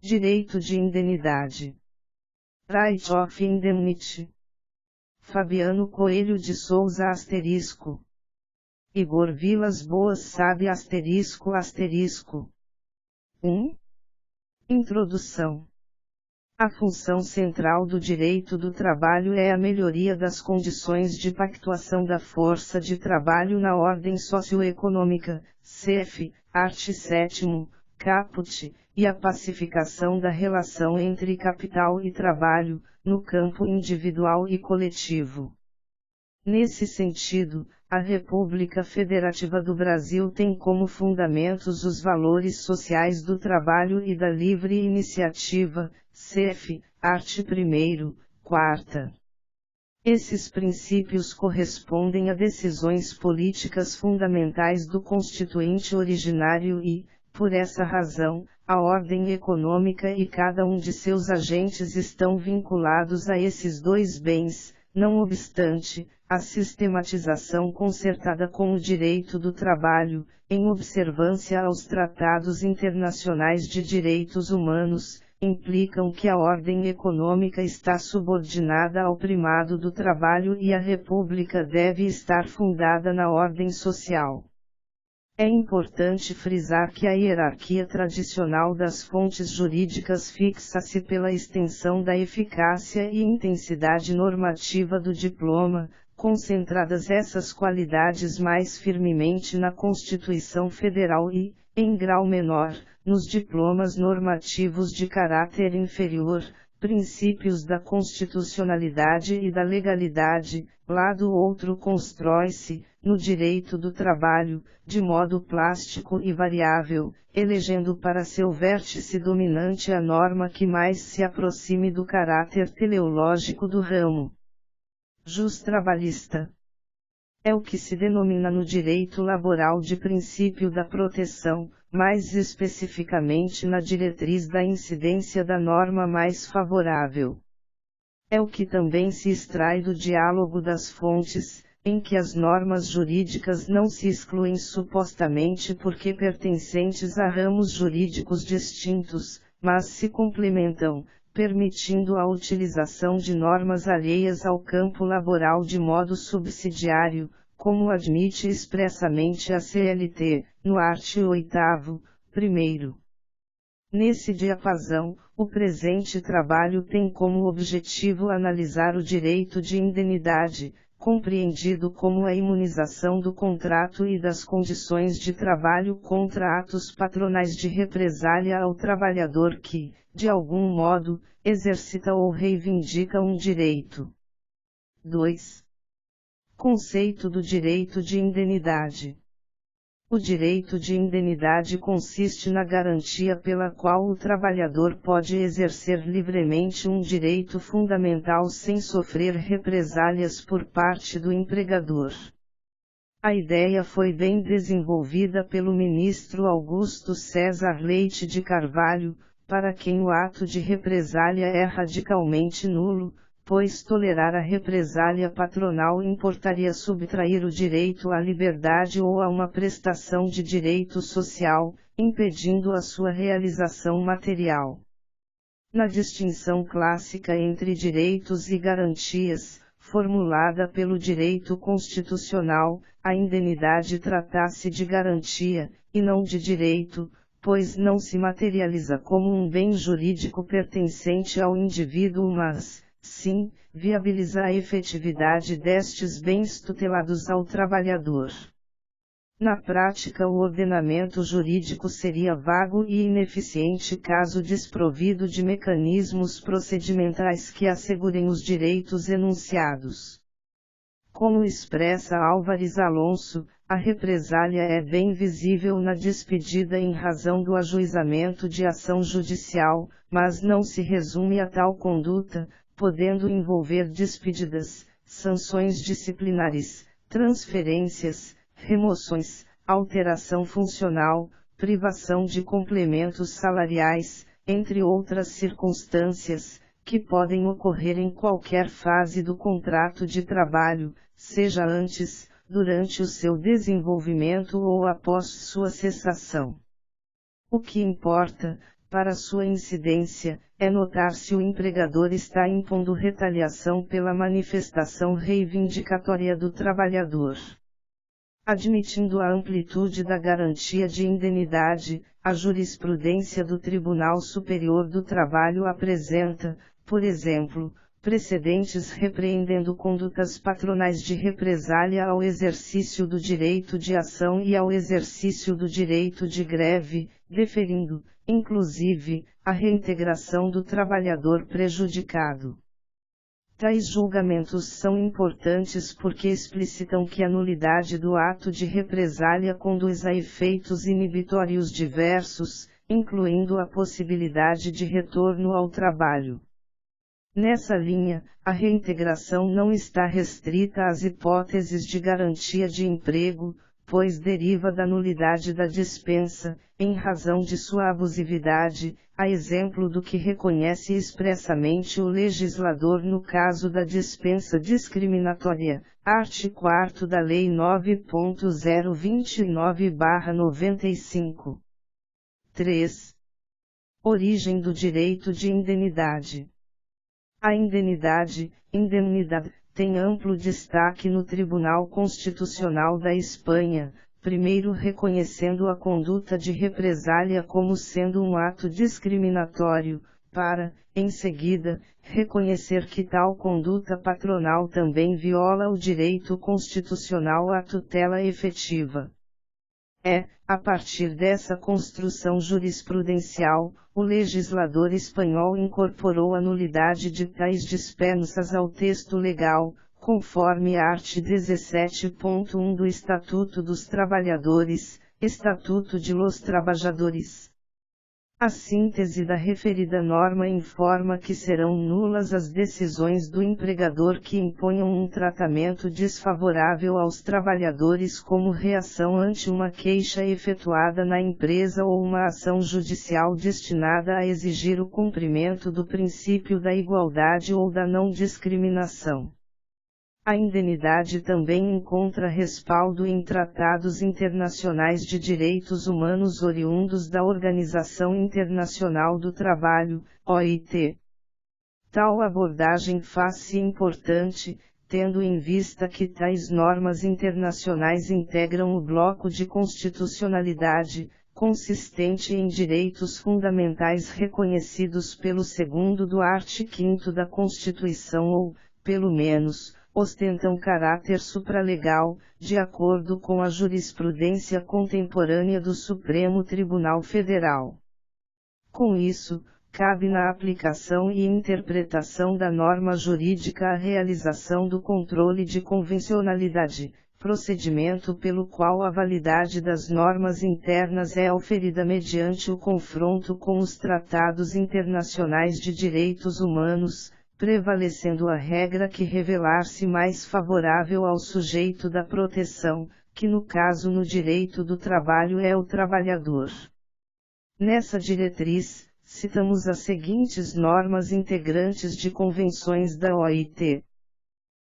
Direito de indemnidade. Right of indemnity. Fabiano Coelho de Souza *. Igor Vilas Boas Sabe *. 1. Introdução. A função central do direito do trabalho é a melhoria das condições de pactuação da força de trabalho na ordem socioeconômica, cf. art. 7º, caput, e a pacificação da relação entre capital e trabalho, no campo individual e coletivo. Nesse sentido, a República Federativa do Brasil tem como fundamentos os valores sociais do trabalho e da livre iniciativa, cf. art. 1º, 4ª. Esses princípios correspondem a decisões políticas fundamentais do Constituinte originário e, por essa razão, a ordem econômica e cada um de seus agentes estão vinculados a esses dois bens. Não obstante, a sistematização concertada com o direito do trabalho, em observância aos tratados internacionais de direitos humanos, implicam que a ordem econômica está subordinada ao primado do trabalho e a república deve estar fundada na ordem social. É importante frisar que a hierarquia tradicional das fontes jurídicas fixa-se pela extensão da eficácia e intensidade normativa do diploma, concentradas essas qualidades mais firmemente na Constituição Federal e, em grau menor, nos diplomas normativos de caráter inferior, princípios da constitucionalidade e da legalidade. Lado outro constrói-se, no direito do trabalho, de modo plástico e variável, elegendo para seu vértice dominante a norma que mais se aproxime do caráter teleológico do ramo. Jus trabalhista. É o que se denomina no direito laboral de princípio da proteção, mais especificamente na diretriz da incidência da norma mais favorável. É o que também se extrai do diálogo das fontes, em que as normas jurídicas não se excluem supostamente porque pertencentes a ramos jurídicos distintos, mas se complementam, permitindo a utilização de normas alheias ao campo laboral de modo subsidiário, como admite expressamente a CLT, no art. 8º, 1º. Nesse diapasão, o presente trabalho tem como objetivo analisar o direito de indemnidade, compreendido como a imunização do contrato e das condições de trabalho contra atos patronais de represália ao trabalhador que, de algum modo, exercita ou reivindica um direito. 2. Conceito do direito de indemnidade. O direito de indemnidade consiste na garantia pela qual o trabalhador pode exercer livremente um direito fundamental sem sofrer represálias por parte do empregador. A ideia foi bem desenvolvida pelo ministro Augusto César Leite de Carvalho, para quem o ato de represália é radicalmente nulo, pois tolerar a represália patronal importaria subtrair o direito à liberdade ou a uma prestação de direito social, impedindo a sua realização material. Na distinção clássica entre direitos e garantias, formulada pelo direito constitucional, a indemnidade trata-se de garantia, e não de direito, pois não se materializa como um bem jurídico pertencente ao indivíduo mas, sim, viabiliza a efetividade destes bens tutelados ao trabalhador. Na prática, o ordenamento jurídico seria vago e ineficiente caso desprovido de mecanismos procedimentais que assegurem os direitos enunciados. Como expressa Álvares Alonso, a represália é bem visível na despedida em razão do ajuizamento de ação judicial, mas não se resume a tal conduta, podendo envolver despedidas, sanções disciplinares, transferências, remoções, alteração funcional, privação de complementos salariais, entre outras circunstâncias, que podem ocorrer em qualquer fase do contrato de trabalho, seja antes, durante o seu desenvolvimento ou após sua cessação. O que importa, para sua incidência, é notar se o empregador está impondo retaliação pela manifestação reivindicatória do trabalhador. Admitindo a amplitude da garantia de indenidade, a jurisprudência do Tribunal Superior do Trabalho apresenta, por exemplo, precedentes repreendendo condutas patronais de represália ao exercício do direito de ação e ao exercício do direito de greve, deferindo, inclusive, a reintegração do trabalhador prejudicado. Tais julgamentos são importantes porque explicitam que a nulidade do ato de represália conduz a efeitos inibitórios diversos, incluindo a possibilidade de retorno ao trabalho. Nessa linha, a reintegração não está restrita às hipóteses de garantia de emprego, pois deriva da nulidade da dispensa, em razão de sua abusividade, a exemplo do que reconhece expressamente o legislador no caso da dispensa discriminatória, art. 4º da Lei 9.029/95. 3. Origem do direito de indenidade. A indemnidade, tem amplo destaque no Tribunal Constitucional da Espanha, primeiro reconhecendo a conduta de represália como sendo um ato discriminatório, para, em seguida, reconhecer que tal conduta patronal também viola o direito constitucional à tutela efetiva. A partir dessa construção jurisprudencial, o legislador espanhol incorporou a nulidade de tais dispensas ao texto legal, conforme art. 17.1 do Estatuto dos Trabalhadores, Estatuto de los Trabajadores. A síntese da referida norma informa que serão nulas as decisões do empregador que imponham um tratamento desfavorável aos trabalhadores como reação ante uma queixa efetuada na empresa ou uma ação judicial destinada a exigir o cumprimento do princípio da igualdade ou da não discriminação. A indenidade também encontra respaldo em tratados internacionais de direitos humanos oriundos da Organização Internacional do Trabalho, OIT. Tal abordagem faz-se importante, tendo em vista que tais normas internacionais integram o bloco de constitucionalidade, consistente em direitos fundamentais reconhecidos pelo 2º do art. 5º da Constituição ou, pelo menos, ostentam caráter supralegal, de acordo com a jurisprudência contemporânea do Supremo Tribunal Federal. Com isso, cabe na aplicação e interpretação da norma jurídica a realização do controle de convencionalidade, procedimento pelo qual a validade das normas internas é auferida mediante o confronto com os tratados internacionais de direitos humanos, prevalecendo a regra que revelar-se mais favorável ao sujeito da proteção, que no caso no direito do trabalho é o trabalhador. Nessa diretriz, citamos as seguintes normas integrantes de convenções da OIT.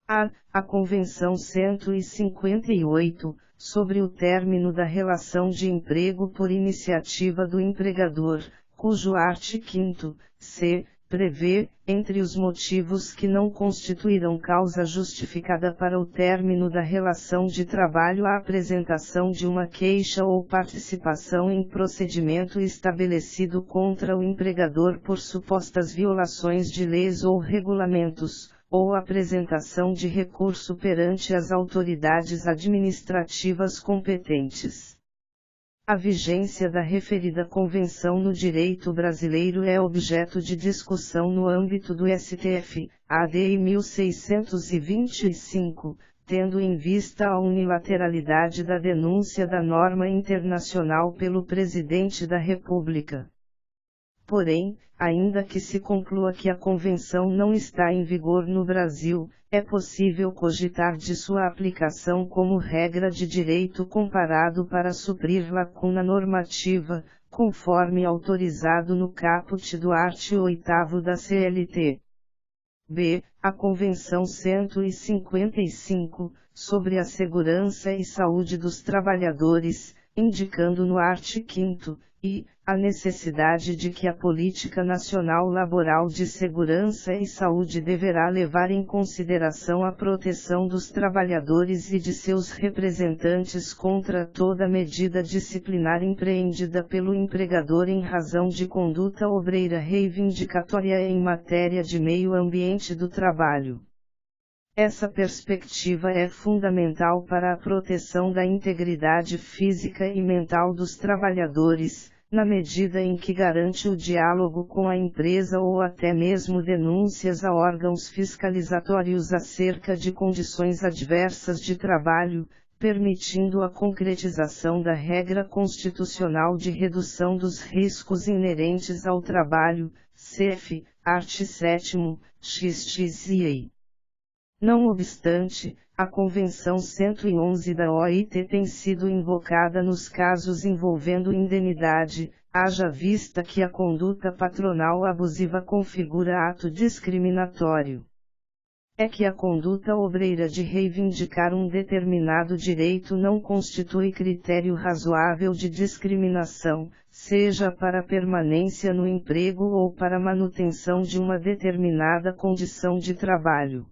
A Convenção 158, sobre o término da relação de emprego por iniciativa do empregador, cujo art. 5º, c., prevê, entre os motivos que não constituirão causa justificada para o término da relação de trabalho a apresentação de uma queixa ou participação em procedimento estabelecido contra o empregador por supostas violações de leis ou regulamentos, ou apresentação de recurso perante as autoridades administrativas competentes. A vigência da referida convenção no direito brasileiro é objeto de discussão no âmbito do STF, ADI 1625, tendo em vista a unilateralidade da denúncia da norma internacional pelo Presidente da República. Porém, ainda que se conclua que a convenção não está em vigor no Brasil, é possível cogitar de sua aplicação como regra de direito comparado para suprir lacuna normativa, conforme autorizado no caput do art. 8º da CLT. A Convenção 155, sobre a segurança e saúde dos trabalhadores, indicando no art. 5º, e, a necessidade de que a Política Nacional Laboral de Segurança e Saúde deverá levar em consideração a proteção dos trabalhadores e de seus representantes contra toda medida disciplinar empreendida pelo empregador em razão de conduta obreira reivindicatória em matéria de meio ambiente do trabalho. Essa perspectiva é fundamental para a proteção da integridade física e mental dos trabalhadores, na medida em que garante o diálogo com a empresa ou até mesmo denúncias a órgãos fiscalizatórios acerca de condições adversas de trabalho, permitindo a concretização da regra constitucional de redução dos riscos inerentes ao trabalho, cf. art. 7º, XXII. Não obstante, a Convenção 111 da OIT tem sido invocada nos casos envolvendo indenidade, haja vista que a conduta patronal abusiva configura ato discriminatório. É que a conduta obreira de reivindicar um determinado direito não constitui critério razoável de discriminação, seja para permanência no emprego ou para manutenção de uma determinada condição de trabalho.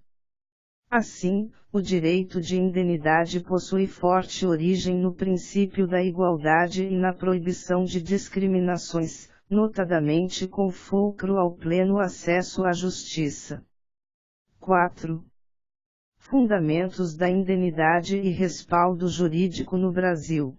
Assim, o direito de indenidade possui forte origem no princípio da igualdade e na proibição de discriminações, notadamente com fulcro ao pleno acesso à justiça. 4. Fundamentos da indenidade e respaldo jurídico no Brasil.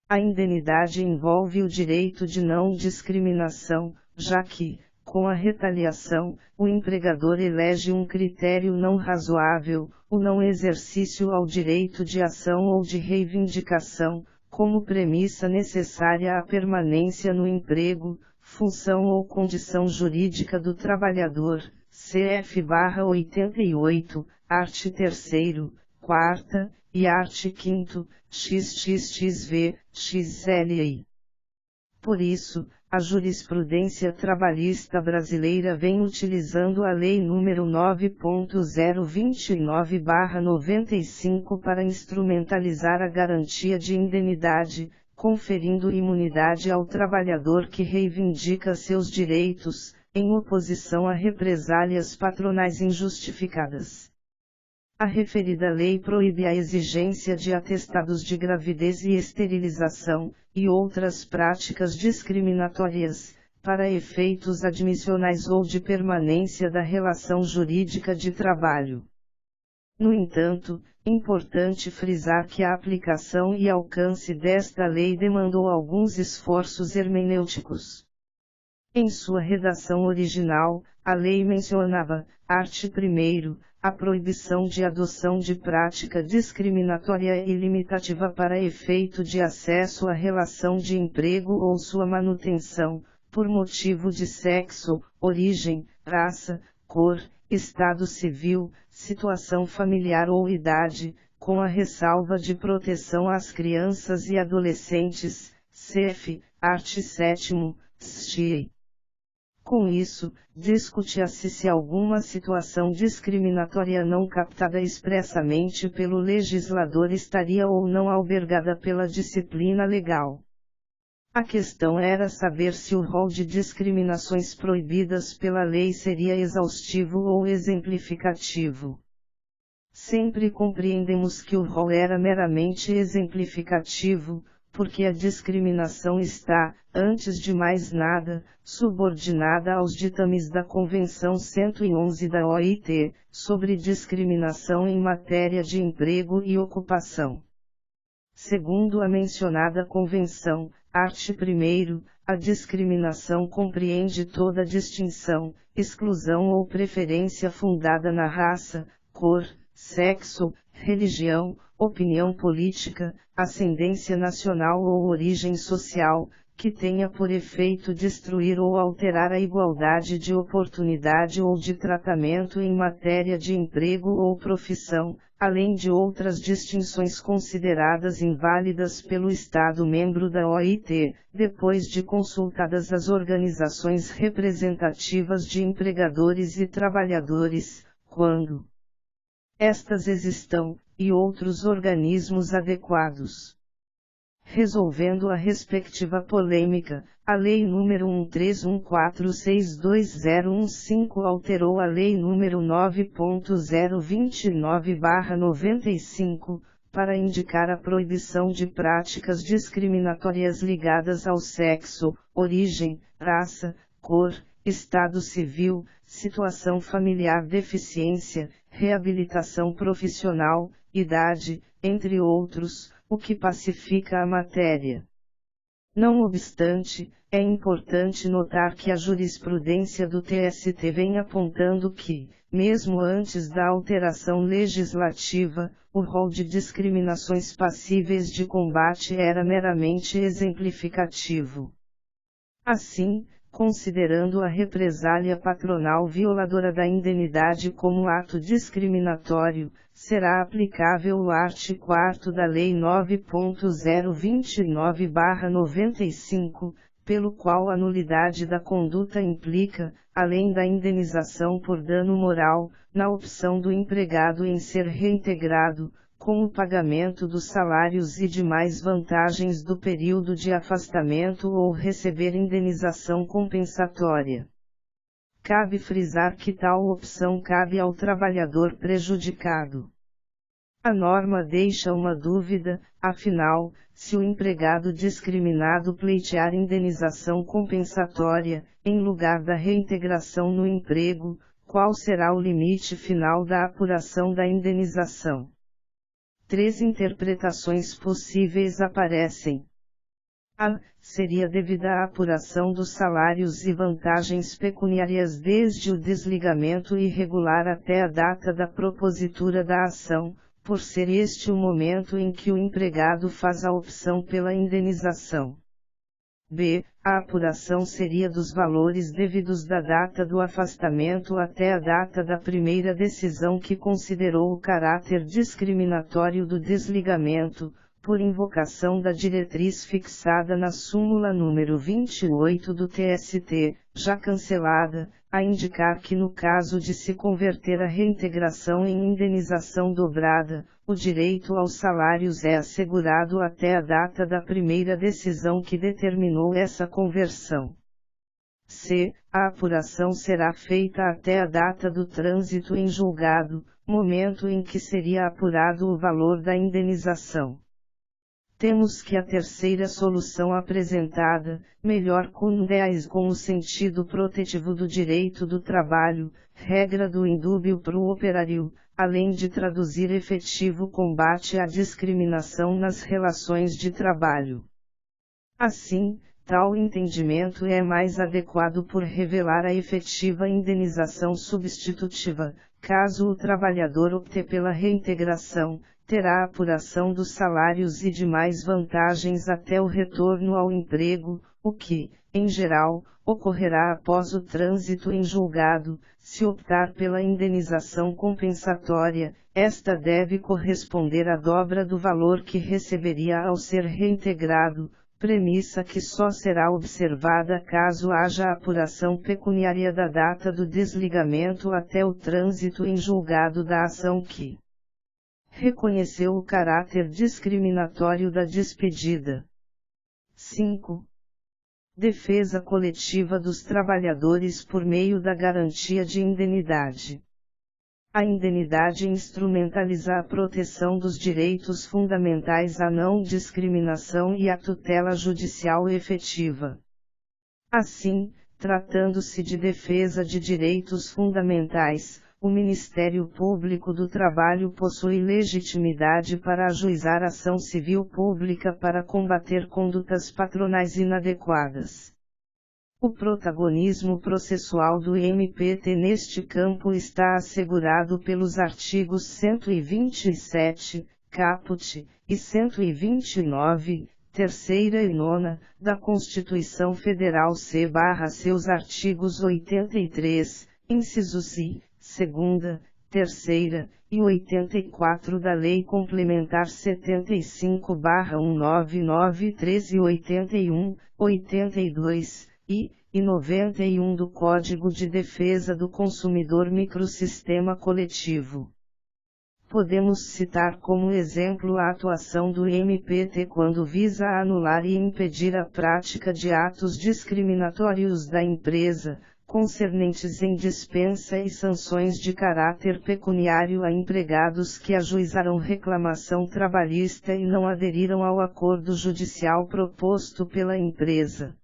A indenidade envolve o direito de não discriminação, já que, com a retaliação, o empregador elege um critério não razoável, o não exercício ao direito de ação ou de reivindicação, como premissa necessária à permanência no emprego, função ou condição jurídica do trabalhador, cf/88, art. 3º, 4ª, e art. 5º, XXXV, XLI. Por isso, a jurisprudência trabalhista brasileira vem utilizando a Lei nº 9.029/95 para instrumentalizar a garantia de indenidade, conferindo imunidade ao trabalhador que reivindica seus direitos, em oposição a represálias patronais injustificadas. A referida lei proíbe a exigência de atestados de gravidez e esterilização, e outras práticas discriminatórias, para efeitos admissionais ou de permanência da relação jurídica de trabalho. No entanto, importante frisar que a aplicação e alcance desta lei demandou alguns esforços hermenêuticos. Em sua redação original, a lei mencionava, art. 1º, a proibição de adoção de prática discriminatória e limitativa para efeito de acesso à relação de emprego ou sua manutenção, por motivo de sexo, origem, raça, cor, estado civil, situação familiar ou idade, com a ressalva de proteção às crianças e adolescentes, cf. art. 7º, STI. Com isso, discute-se se alguma situação discriminatória não captada expressamente pelo legislador estaria ou não albergada pela disciplina legal. A questão era saber se o rol de discriminações proibidas pela lei seria exaustivo ou exemplificativo. Sempre compreendemos que o rol era meramente exemplificativo, porque a discriminação está, antes de mais nada, subordinada aos ditames da Convenção 111 da OIT, sobre discriminação em matéria de emprego e ocupação. Segundo a mencionada Convenção, art. 1º, a discriminação compreende toda distinção, exclusão ou preferência fundada na raça, cor, sexo, religião, opinião política, ascendência nacional ou origem social, que tenha por efeito destruir ou alterar a igualdade de oportunidade ou de tratamento em matéria de emprego ou profissão, além de outras distinções consideradas inválidas pelo Estado membro da OIT, depois de consultadas as organizações representativas de empregadores e trabalhadores, quando estas existam, e outros organismos adequados. resolvendo a respectiva polêmica, a Lei nº 1314620115 alterou a Lei nº 9.029/95, para indicar a proibição de práticas discriminatórias ligadas ao sexo, origem, raça, cor, estado civil, situação familiar, deficiência, reabilitação profissional, idade, entre outros, o que pacifica a matéria. Não obstante, é importante notar que a jurisprudência do TST vem apontando que, mesmo antes da alteração legislativa, o rol de discriminações passíveis de combate era meramente exemplificativo. Assim, considerando a represália patronal violadora da indenidade como ato discriminatório, será aplicável o artigo 4º da Lei 9.029/95, pelo qual a nulidade da conduta implica, além da indenização por dano moral, na opção do empregado em ser reintegrado, com o pagamento dos salários e demais vantagens do período de afastamento ou receber indenização compensatória. Cabe frisar que tal opção cabe ao trabalhador prejudicado. A norma deixa uma dúvida, afinal, se o empregado discriminado pleitear indenização compensatória, em lugar da reintegração no emprego, qual será o limite final da apuração da indenização? 3 interpretações possíveis aparecem. A. Seria devida à apuração dos salários e vantagens pecuniárias desde o desligamento irregular até a data da propositura da ação, por ser este o momento em que o empregado faz a opção pela indenização. B. A apuração seria dos valores devidos da data do afastamento até a data da primeira decisão que considerou o caráter discriminatório do desligamento, por invocação da diretriz fixada na súmula número 28 do TST, já cancelada, a indicar que no caso de se converter a reintegração em indenização dobrada, o direito aos salários é assegurado até a data da primeira decisão que determinou essa conversão. C. A apuração será feita até a data do trânsito em julgado, momento em que seria apurado o valor da indenização. Temos que a terceira solução apresentada, melhor condiz com o sentido protetivo do direito do trabalho, regra do indúbio pro operário, além de traduzir efetivo combate à discriminação nas relações de trabalho. Assim, tal entendimento é mais adequado por revelar a efetiva indenização substitutiva, caso o trabalhador opte pela reintegração, terá a apuração dos salários e demais vantagens até o retorno ao emprego, o que, em geral, ocorrerá após o trânsito em julgado. Se optar pela indenização compensatória, esta deve corresponder à dobra do valor que receberia ao ser reintegrado, premissa que só será observada caso haja apuração pecuniária da data do desligamento até o trânsito em julgado da ação que reconheceu o caráter discriminatório da despedida. 5. Defesa coletiva dos trabalhadores por meio da garantia de indenidade. A indenidade instrumentaliza a proteção dos direitos fundamentais à não discriminação e à tutela judicial efetiva. Assim, tratando-se de defesa de direitos fundamentais, o Ministério Público do Trabalho possui legitimidade para ajuizar ação civil pública para combater condutas patronais inadequadas. O protagonismo processual do MPT neste campo está assegurado pelos artigos 127, caput, e 129, terceira e nona, da Constituição Federal C/seus artigos 83, incisos I, segunda, terceira, e 84 da Lei Complementar 75/1993 e 81, 82, e 91 do Código de Defesa do Consumidor Microsistema Coletivo. Podemos citar como exemplo a atuação do MPT quando visa anular e impedir a prática de atos discriminatórios da empresa, concernentes em dispensa e sanções de caráter pecuniário a empregados que ajuizaram reclamação trabalhista e não aderiram ao acordo judicial proposto pela empresa.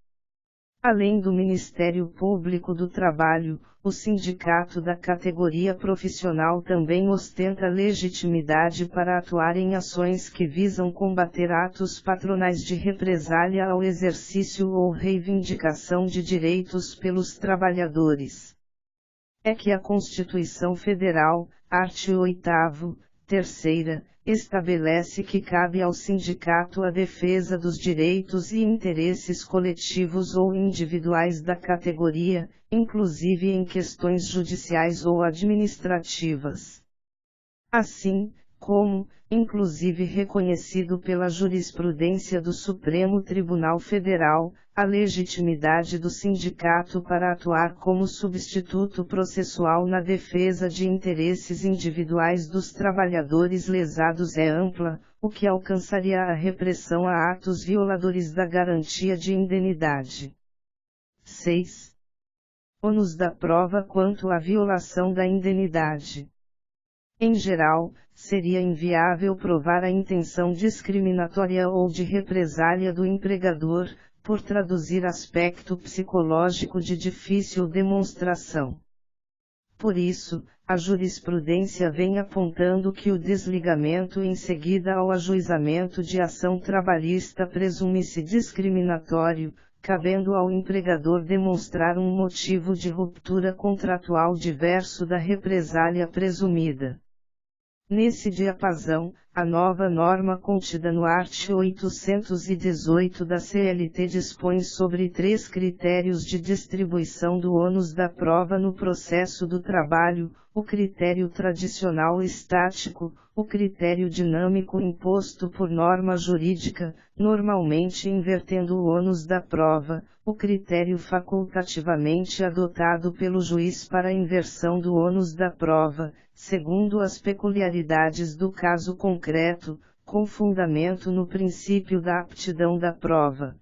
Além do Ministério Público do Trabalho, o sindicato da categoria profissional também ostenta legitimidade para atuar em ações que visam combater atos patronais de represália ao exercício ou reivindicação de direitos pelos trabalhadores. É que a Constituição Federal, art. 8º, 3ª, estabelece que cabe ao sindicato a defesa dos direitos e interesses coletivos ou individuais da categoria, inclusive em questões judiciais ou administrativas. Assim, como, inclusive reconhecido pela jurisprudência do Supremo Tribunal Federal, a legitimidade do sindicato para atuar como substituto processual na defesa de interesses individuais dos trabalhadores lesados é ampla, o que alcançaria a repressão a atos violadores da garantia de indenidade. 6. Ônus da prova quanto à violação da indenidade. Em geral, seria inviável provar a intenção discriminatória ou de represália do empregador, por traduzir aspecto psicológico de difícil demonstração. Por isso, a jurisprudência vem apontando que o desligamento em seguida ao ajuizamento de ação trabalhista presume-se discriminatório, cabendo ao empregador demonstrar um motivo de ruptura contratual diverso da represália presumida. Nesse diapasão, a nova norma contida no art. 818 da CLT dispõe sobre 3 critérios de distribuição do ônus da prova no processo do trabalho: o critério tradicional estático, o critério dinâmico imposto por norma jurídica, normalmente invertendo o ônus da prova, o critério facultativamente adotado pelo juiz para a inversão do ônus da prova, segundo as peculiaridades do caso concreto, com fundamento no princípio da aptidão da prova.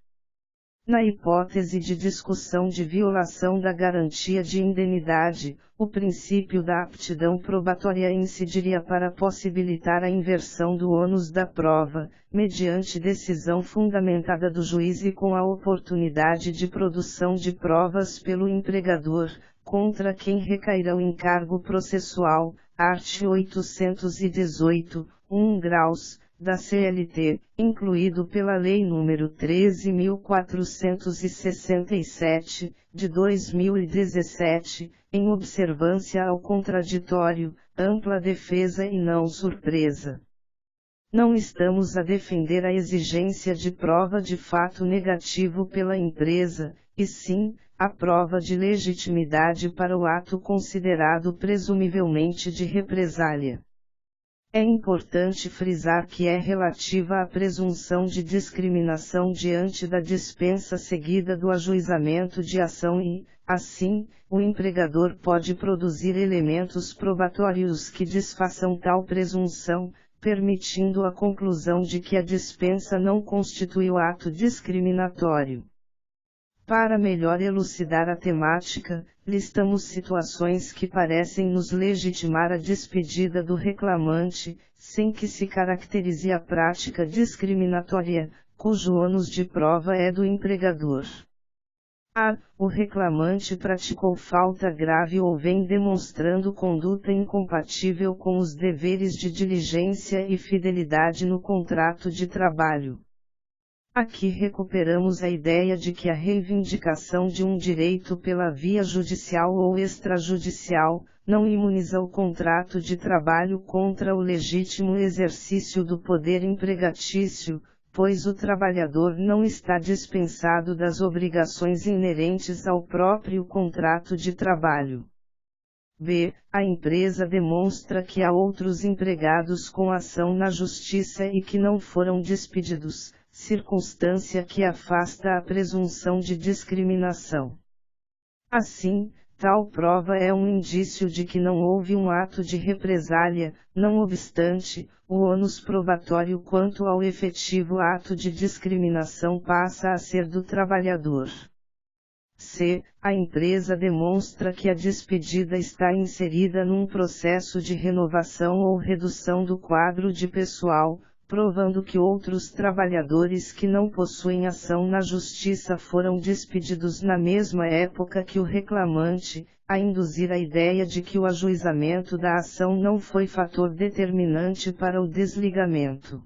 Na hipótese de discussão de violação da garantia de indenidade, o princípio da aptidão probatória incidiria para possibilitar a inversão do ônus da prova, mediante decisão fundamentada do juiz e com a oportunidade de produção de provas pelo empregador, contra quem recairá o encargo processual, art. 818, 1 graus, da CLT, incluído pela Lei nº 13.467, de 2017, em observância ao contraditório, ampla defesa e não surpresa. Não estamos a defender a exigência de prova de fato negativo pela empresa, e sim, a prova de legitimidade para o ato considerado presumivelmente de represália. É importante frisar que é relativa à presunção de discriminação diante da dispensa seguida do ajuizamento de ação e, assim, o empregador pode produzir elementos probatórios que desfaçam tal presunção, permitindo a conclusão de que a dispensa não constituiu ato discriminatório. Para melhor elucidar a temática, listamos situações que parecem nos legitimar a despedida do reclamante, sem que se caracterize a prática discriminatória, cujo ônus de prova é do empregador. A. O reclamante praticou falta grave ou vem demonstrando conduta incompatível com os deveres de diligência e fidelidade no contrato de trabalho. Aqui recuperamos a ideia de que a reivindicação de um direito pela via judicial ou extrajudicial, não imuniza o contrato de trabalho contra o legítimo exercício do poder empregatício, pois o trabalhador não está dispensado das obrigações inerentes ao próprio contrato de trabalho. B. A empresa demonstra que há outros empregados com ação na justiça e que não foram despedidos, circunstância que afasta a presunção de discriminação. Assim, tal prova é um indício de que não houve um ato de represália. Não obstante, o ônus probatório quanto ao efetivo ato de discriminação passa a ser do trabalhador. Se a empresa demonstra que a despedida está inserida num processo de renovação ou redução do quadro de pessoal, provando que outros trabalhadores que não possuem ação na justiça foram despedidos na mesma época que o reclamante, a induzir a ideia de que o ajuizamento da ação não foi fator determinante para o desligamento.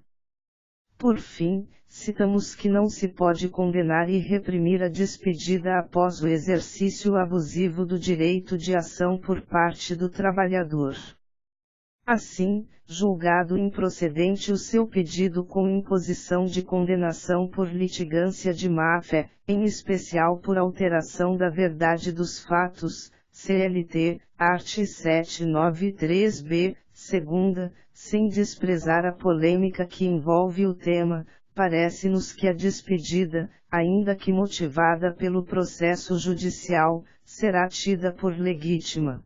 Por fim, citamos que não se pode condenar e reprimir a despedida após o exercício abusivo do direito de ação por parte do trabalhador. Assim, julgado improcedente o seu pedido com imposição de condenação por litigância de má-fé, em especial por alteração da verdade dos fatos, CLT, art. 793b, segunda, sem desprezar a polêmica que envolve o tema, parece-nos que a despedida, ainda que motivada pelo processo judicial, será tida por legítima.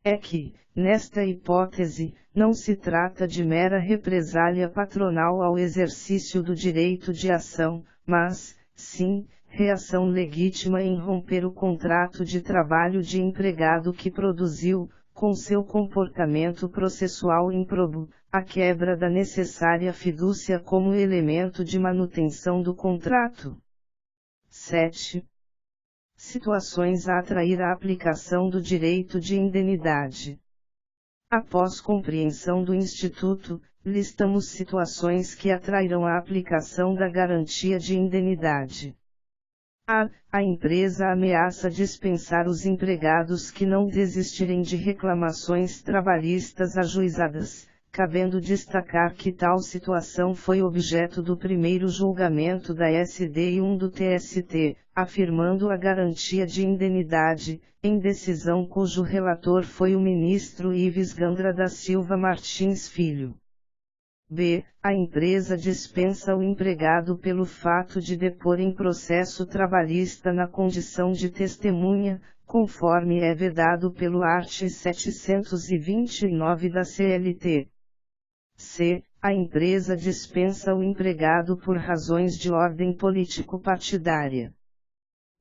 É que, nesta hipótese, não se trata de mera represália patronal ao exercício do direito de ação, mas, sim, reação legítima em romper o contrato de trabalho de empregado que produziu, com seu comportamento processual ímprobo, a quebra da necessária fidúcia como elemento de manutenção do contrato. 7. Situações a atrair a aplicação do direito de indenidade. Após compreensão do Instituto, listamos situações que atrairão a aplicação da garantia de indenidade. A empresa ameaça dispensar os empregados que não desistirem de reclamações trabalhistas ajuizadas, cabendo destacar que tal situação foi objeto do primeiro julgamento da SD e do TST, afirmando a garantia de indenidade, em decisão cujo relator foi o ministro Ives Gandra da Silva Martins Filho. B. A empresa dispensa o empregado pelo fato de depor em processo trabalhista na condição de testemunha, conforme é vedado pelo art. 729 da CLT. C. A empresa dispensa o empregado por razões de ordem político-partidária.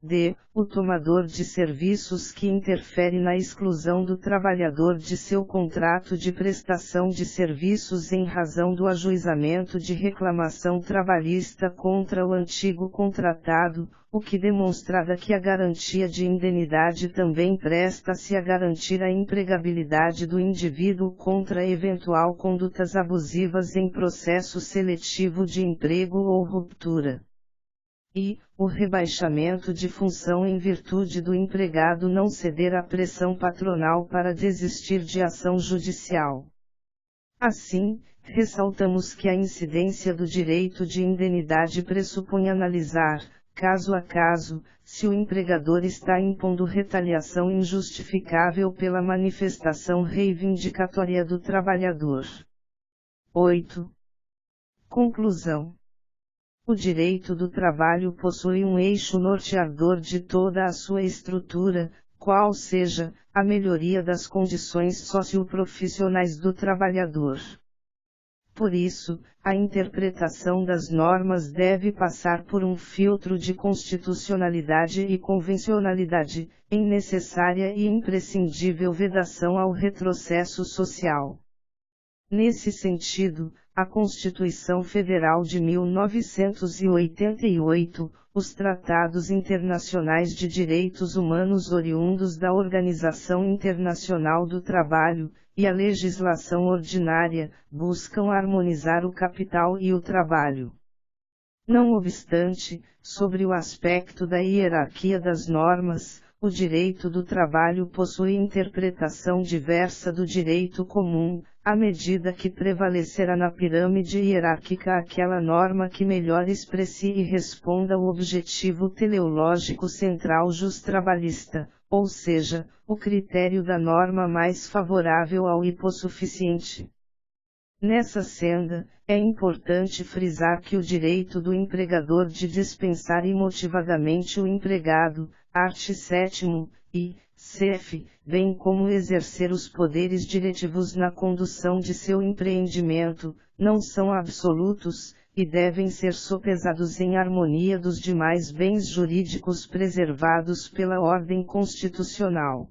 D. O tomador de serviços que interfere na exclusão do trabalhador de seu contrato de prestação de serviços em razão do ajuizamento de reclamação trabalhista contra o antigo contratado, o que demonstrará que a garantia de indenidade também presta-se a garantir a empregabilidade do indivíduo contra eventual condutas abusivas em processo seletivo de emprego ou ruptura. E, o rebaixamento de função em virtude do empregado não ceder à pressão patronal para desistir de ação judicial. Assim, ressaltamos que a incidência do direito de indenidade pressupõe analisar, caso a caso, se o empregador está impondo retaliação injustificável pela manifestação reivindicatória do trabalhador. 8. Conclusão. O direito do trabalho possui um eixo norteador de toda a sua estrutura, qual seja, a melhoria das condições socioprofissionais do trabalhador. Por isso, a interpretação das normas deve passar por um filtro de constitucionalidade e convencionalidade, em necessária e imprescindível vedação ao retrocesso social. Nesse sentido, a Constituição Federal de 1988, os tratados internacionais de direitos humanos oriundos da Organização Internacional do Trabalho, e a legislação ordinária, buscam harmonizar o capital e o trabalho. Não obstante, sobre o aspecto da hierarquia das normas, o direito do trabalho possui interpretação diversa do direito comum, à medida que prevalecerá na pirâmide hierárquica aquela norma que melhor expresse e responda ao objetivo teleológico central justrabalhista, ou seja, o critério da norma mais favorável ao hipossuficiente. Nessa senda, é importante frisar que o direito do empregador de dispensar imotivadamente o empregado, art. 7º, e, CF, bem como exercer os poderes diretivos na condução de seu empreendimento, não são absolutos, e devem ser sopesados em harmonia dos demais bens jurídicos preservados pela ordem constitucional.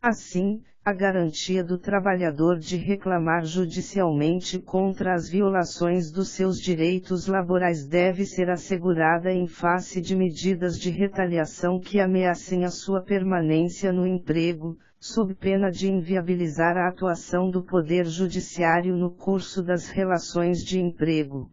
Assim, a garantia do trabalhador de reclamar judicialmente contra as violações dos seus direitos laborais deve ser assegurada em face de medidas de retaliação que ameacem a sua permanência no emprego, sob pena de inviabilizar a atuação do Poder Judiciário no curso das relações de emprego.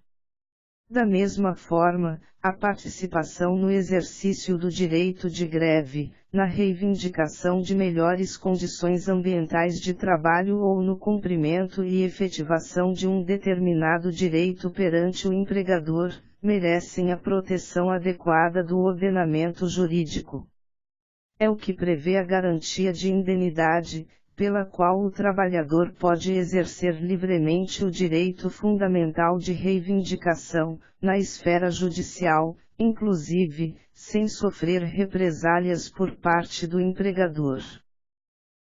Da mesma forma, a participação no exercício do direito de greve, na reivindicação de melhores condições ambientais de trabalho ou no cumprimento e efetivação de um determinado direito perante o empregador, merecem a proteção adequada do ordenamento jurídico. É o que prevê a garantia de indenidade, pela qual o trabalhador pode exercer livremente o direito fundamental de reivindicação, na esfera judicial, inclusive, sem sofrer represálias por parte do empregador.